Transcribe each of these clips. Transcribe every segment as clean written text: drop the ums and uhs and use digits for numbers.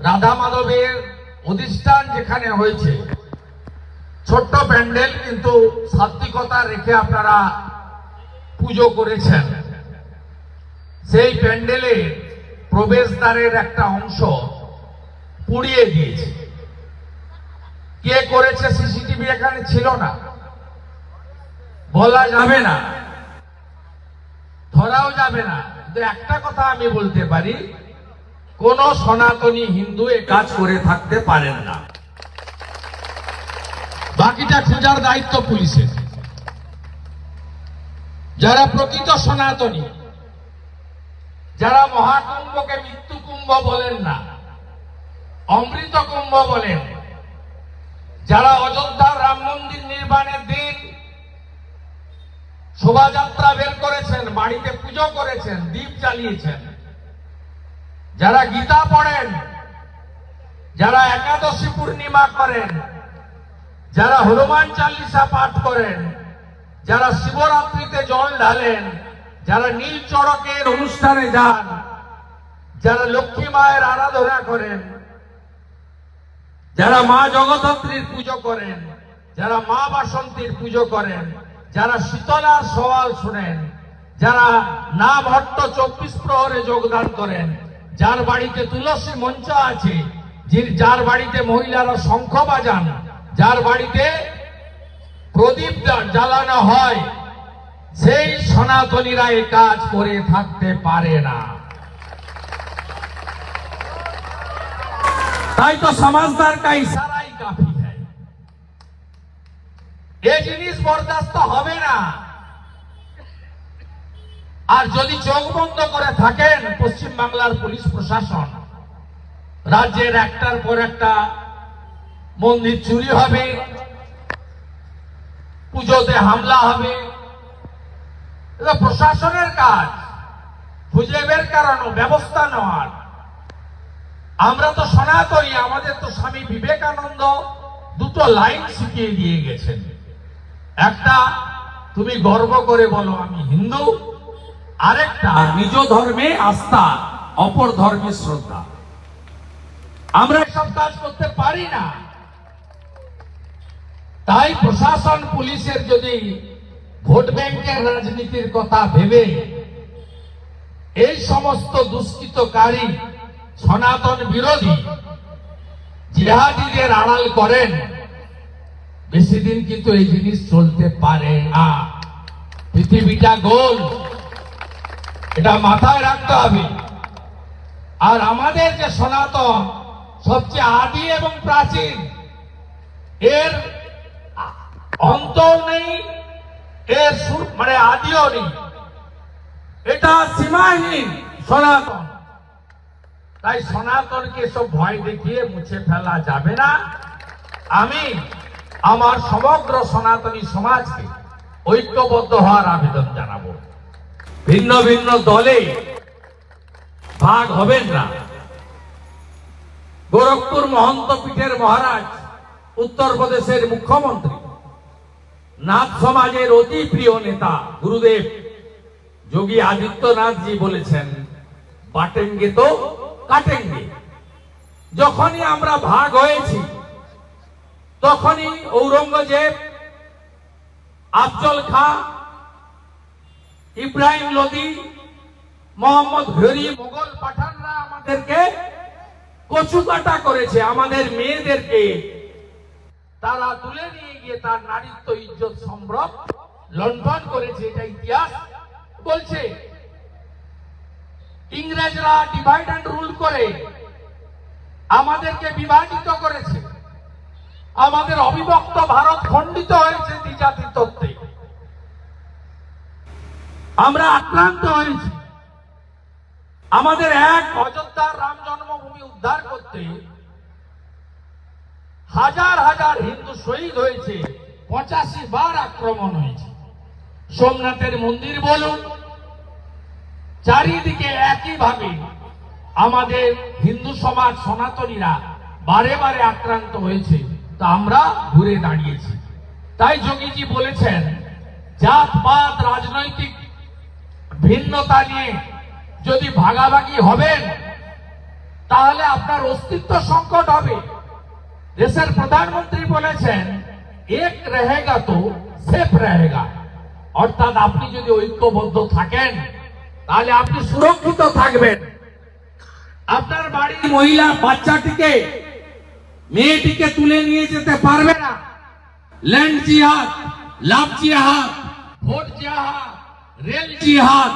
রাধা মাধবের অধিষ্ঠান যেখানে হয়েছে, ছোট্ট প্যান্ডেল, কিন্তু সাত্বিকতা রেখে আপনারা পুজো করেছেন। সেই প্যান্ডেলে প্রবেশদ্বারের একটা অংশ পুড়িয়ে দিয়েছে। কে করেছে সিসিটিভি এখানে ছিল না, বলা যাবে না, ধরাও যাবে না। কিন্তু একটা কথা আমি বলতে পারি, কোন সনাতনী হিন্দু এ কাজ করে থাকতে পারেন না। বাকিটা খোঁজার দায়িত্ব পুলিশের। যারা প্রকৃত সনাতনী, যারা মহাকুম্ভকে মৃত্যু কুম্ভ বলেন না, অমৃত কুম্ভ বলেন, যারা অযোধ্যার রাম মন্দির নির্মাণের দিন শোভাযাত্রা বের করেছেন, বাড়িতে পুজো করেছেন, দীপ জ্বালিয়েছেন, যারা গীতা পড়েন, যারা একাদশী পূর্ণিমা করেন, যারা হনুমান চালিসা পাঠ করেন, যারা শিবরাত্রিতে জল ঢালেন, যারা নীল চড়কের অনুষ্ঠানে যান, যারা লক্ষ্মী মায়ের আরাধনা করেন, যারা মা জগদ্ধাত্রীর পুজো করেন, যারা মা বাসন্তীর পুজো করেন, যারা শীতলার সওয়াল শুনেন, যারা নাম হট্ট 24 প্রহরে যোগদান করেন, যার বাড়িতে তুলসী মঞ্চ আছে, যার বাড়িতে মহিলারা শঙ্খ বাজান, যার বাড়িতে প্রদীপ জ্বালানো হয়, সেই সনাতনীরা এই কাজ করে থাকতে পারে না। তাই তো সমাজদার কা ইশারাই কাফি হ্যায়। এই জিনিস বরদাস্ত হবে না। আর যদি চোখ বন্ধ করে থাকেন পশ্চিম বাংলার পুলিশ প্রশাসন, রাজ্যের একটার পর একটা মন্দির চুরি হবে, পুজোতে হামলা হবে, এটা প্রশাসনের কাজ খুঁজে বের করানো, ব্যবস্থা নেওয়ার। আমরা তো সনাতনী, আমাদের তো স্বামী বিবেকানন্দ দুটো লাইন শিখিয়ে দিয়ে গেছেন। একটা, তুমি গর্ব করে বলো আমি হিন্দু, আরেকটা, নিজ ধর্মে আস্থা, অপর ধর্মে শ্রদ্ধা। আমরা এসব কাজ করতে পারি না। তাই প্রশাসন পুলিশের যদি ভোট ব্যাংকের রাজনীতির কথা ভেবে এই সমস্ত দুষ্কৃতকারী সনাতন বিরোধী জিহাদিদের আড়াল করেন, বেশি দিন কিন্তু এই জিনিস চলতে পারে না। পৃথিবীটা গোল, এটা মাথায় রাখতে হবে। আর আমাদের যে সনাতন সবচেয়ে আদি এবং প্রাচীন, এর অন্তও নেই, এর মানে আদিও নেই, এটা সীমাহীন সনাতন। তাই সনাতনকে সব ভয় দেখিয়ে মুছে ফেলা যাবে না। আমি আমার সমগ্র সনাতনী সমাজকে ঐক্যবদ্ধ হওয়ার আবেদন জানাবো। ভিন্ন ভিন্ন দলে ভাগ হবেন না। গোরখপুর মহন্ত পীঠের মহারাজ, উত্তরপ্রদেশের মুখ্যমন্ত্রী, নাথ সমাজের অতি প্রিয় নেতা গুরুদেব যোগী আদিত্যনাথ জি বলেছেন, বাটেঙ্গে তো কাটেঙ্গে। যখনই আমরা ভাগ হয়েছি, তখনই ঔরঙ্গজেব, আফজল খাঁ, ইব্রাহিম লোদি, মোহাম্মদ ঘুরি, মোগল পাঠানরা আমাদেরকে কচুকাটা করেছে। আমাদের মেয়েদেরকে তারা তুলে নিয়ে গিয়ে তার নারীত্ব, ইজ্জত, সম্ভ্রম লণ্ঠন করেছে। এটা ইতিহাস বলছে। ইংরেজরা ডিভাইড অ্যান্ড রুল করে আমাদেরকে বিভাজিত করেছে। আমাদের অবিভক্ত ভারত খণ্ডিত হয়েছে দ্বিজাতির তত্ত্বে। আমরা আক্রান্ত হয়েছি। আমাদের এক অযোধ্যার রাম জন্মভূমি উদ্ধার করতে হাজার হাজার হিন্দু শহীদ হয়েছে, 85 বার আক্রমণ হয়েছে। সোমনাথের মন্দির বলুন, চারিদিকে একইভাবে আমাদের হিন্দু সমাজ সনাতনীরা বারে বারে আক্রান্ত হয়েছে, তা আমরা ঘুরে দাঁড়িয়েছি। তাই যোগীজি বলেছেন, জাতপাত রাজনৈতিক ভিন্নতা নিয়ে যদি ভাগাভাগি হবেন, তাহলে আপনার অস্তিত্ব সংকট হবে। দেশের প্রধানমন্ত্রী বলেছেন এক রহেগা তো সেফ রহেগা, অর্থাৎ আপনি যদি ঐক্যবদ্ধ থাকেন তাহলে আপনি সুরক্ষিত থাকবেন। আপনার বাড়ির মহিলা বাচ্চাটিকে মেয়েটিকে তুলে নিয়ে যেতে পারবে না। ল্যান্ড জিহাদ, লাভ জিহাদ, ভোট জিহাদ, রেল জিহাদ,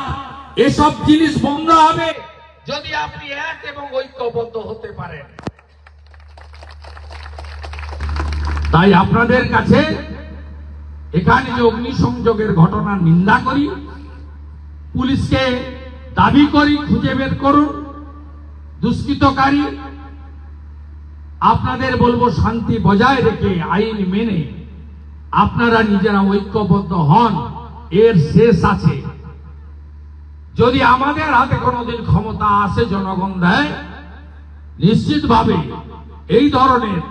এসব জিনিস বন্ধ হবে যদি আপনি এক এবং ঐক্যবদ্ধ হতে পারেন। তাই আপনাদের কাছে এখানে যে অগ্নিসংযোগের ঘটনার নিন্দা করি, পুলিশকে দাবি করি খুঁজে বের করুন দুষ্কৃতকারী। আপনাদের বলবো শান্তি বজায় রেখে আইন মেনে আপনারা নিজেরা ঐক্যবদ্ধ হন, এর শেষ আছে। যদি আমাদের হাতে কোনোদিন ক্ষমতা আসে, জনগণ দেয়, নিশ্চিতভাবে এই ধরনের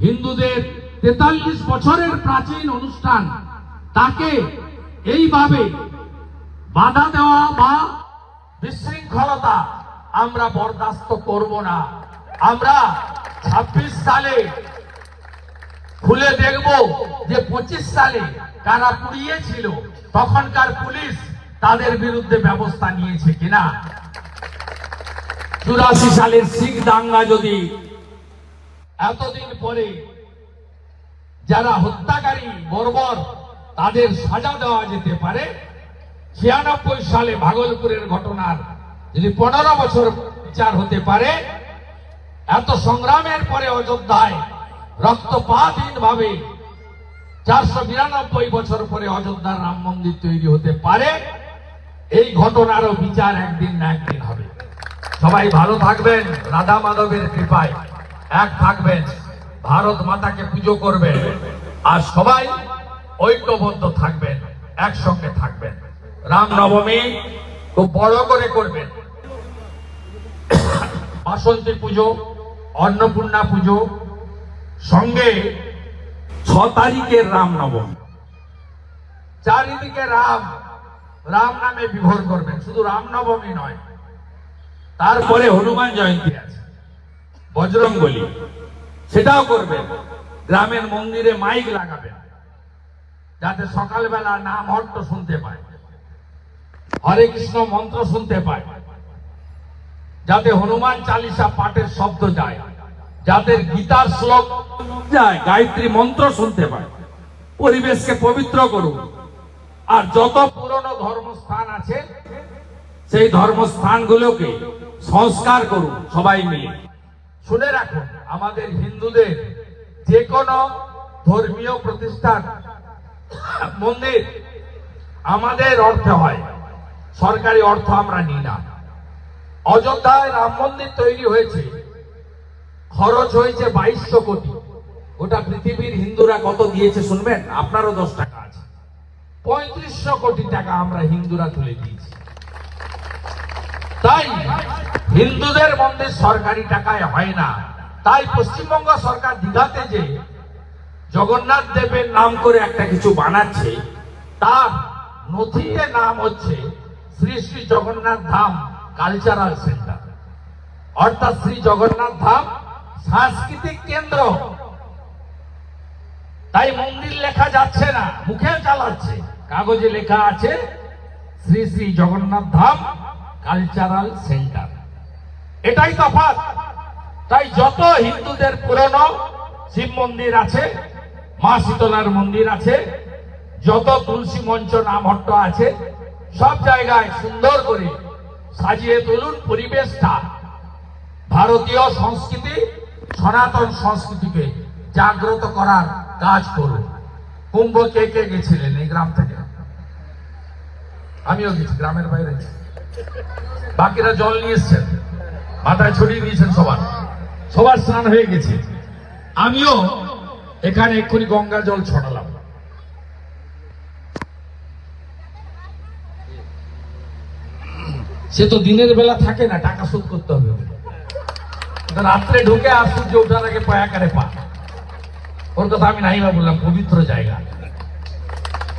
হিন্দুদের 43 বছরের প্রাচীন অনুষ্ঠান তাকে এইভাবে বাধা দেওয়া বা বিশৃঙ্খলতা আমরা বরদাস্ত করব না। আমরা 26 সালে খুলে দেখব যে 25 সালে কারা পুড়িয়েছিল, তখনকার পুলিশ তাদের বিরুদ্ধে ব্যবস্থা নিয়েছে কিনা। 84 সালের শিখ দাঙ্গা যদি এতদিন পরে যারা হত্যাকারী বর্বর তাদের সাজা দেওয়া যেতে পারে, 96 সালে ভাগলপুরের ঘটনার যদি 15 বছর বিচার হতে পারে, এত সংগ্রামের পরে অযোধ্যায় রক্তপাতহীন ভাবে 492 বছর পরে অযোধ্যার রাম মন্দির তৈরি হতে পারে, এই ঘটনারও বিচার একদিন না একদিন হবে। সবাই ভালো থাকবেন, রাধা মাধবের কৃপায় এক থাকবেন, ভারত মাতাকে পুজো করবেন, আর সবাই ঐক্যবদ্ধ থাকবেন, একসঙ্গে থাকবেন। রাম নবমী খুব বড় করে করবেন। বাসন্তী পুজো, অন্নপূর্ণা পুজো, সঙ্গে 6 তারিখের রাম নবমী। চারিদিকে রাম রাম নামে বিভোর করবেন, শুধু রাম নবমী নয়। তারপরে হনুমান জয়ন্তী আছে, বজরঙ্গবলী, সেটাও করবেন। গ্রামের মন্দিরে মাইক লাগাবেন যাতে সকালবেলা নাম হট্ট শুনতে পায়, হরে কৃষ্ণ মন্ত্র শুনতে পায়, যাতে হনুমান চালিসা পাঠের শব্দ যায়, যাদের গীতার শ্লোক যায়, গায়ত্রী মন্ত্র শুনতে পায়। পরিবেশকে পবিত্র করুন। আর যত পুরনো ধর্মস্থান আছে সেই ধর্মস্থানগুলোকে সংস্কার করুন সবাই মিলে। শুনে রাখুন, আমাদের হিন্দুদের যে কোনো ধর্মীয় প্রতিষ্ঠান, মন্দির আমাদের অর্থে হয়, সরকারি অর্থ আমরা নিই না। অযোধ্যায় রাম মন্দির তৈরি হয়েছে, খরচ হয়েছে 2200 কোটি। গোটা পৃথিবীর হিন্দুরা কত দিয়েছে শুনবেন? আপনারও 10 টাকা আছে। 3500 কোটি টাকা আমরা হিন্দুরা তুলে দিয়েছি। তাই হিন্দুদের মন্দির সরকারি টাকায় হয় না। তাই পশ্চিমবঙ্গ সরকার দীঘাতে যে জগন্নাথ দেবের নাম করে একটা কিছু বানাচ্ছে, তার নথিতে নাম হচ্ছে শ্রী শ্রী জগন্নাথ ধাম কালচারাল সেন্টার, অর্থাৎ শ্রী জগন্নাথ ধাম সাংস্কৃতিক কেন্দ্র। তাই মন্দির লেখা যাচ্ছে না, মুখে চালাচ্ছে, কাগজে লেখা আছে শ্রী শ্রী জগন্নাথ ধাম কালচারাল সেন্টার। এটাই তফাৎ। তাই যত হিন্দুদের পুরনো শিব মন্দির আছে, মা শীতলার মন্দির আছে, যত তুলসী মঞ্চ নামহট্ট আছে, সব জায়গায় সুন্দর করে সাজিয়ে তুলুন পরিবেশটা। ভারতীয় সংস্কৃতি, সনাতন সংস্কৃতিকে জাগ্রত করার কাজ করুন। কুম্ভ কে কে গেছিলেন এই গ্রাম থেকে? আমিও গেছি, গ্রামের বাইরে। বাকিরা জল নিয়ে এসছেন, মাথায় ছড়িয়ে দিয়েছেন, সবার স্নান হয়ে গেছে। আমিও এখানে এক্ষুনি গঙ্গা জল ছড়ালাম। সে তো দিনের বেলা থাকে না, টাকা শোধ করতে হবে। রাত্রে ঢুকে আর সূর্য ওঠার আগে পায়াকারে পা। ওর কথা আমি নাই বা বললাম, পবিত্র জায়গা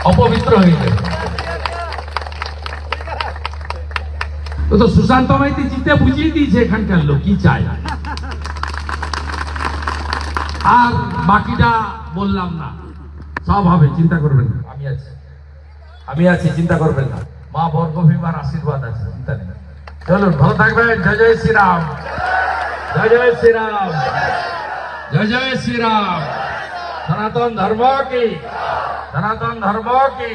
অপবিত্র হয়ে যাবে। তো সুশান্ত মাইতি জিতে বুঝিয়ে দিয়েছে এখানকার লোক কি চায়। আর বাকিটা বললাম না, সব হবে, চিন্তা করবেন না। আমি আছি, চিন্তা করবেন না। মা বর্গভীমার আশীর্বাদ আছে, চিন্তা নেই। চলুন, ভালো থাকবেন। জয় জয় শ্রীরাম, জয় জয় শ্রীরাম, জয় জয় শ্রীরাম। সনাতন ধর্ম কি, সনাতন ধর্ম কি।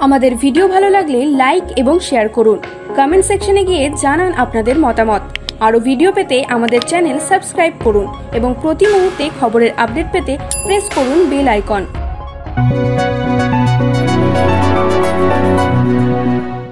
আমাদের ভিডিও ভালো লাগলে লাইক এবং শেয়ার করুন। কমেন্ট সেকশনে গিয়ে জানান আপনাদের মতামত। আরও ভিডিও পেতে আমাদের চ্যানেল সাবস্ক্রাইব করুন এবং প্রতি মুহূর্তে খবরের আপডেট পেতে প্রেস করুন বেল আইকন।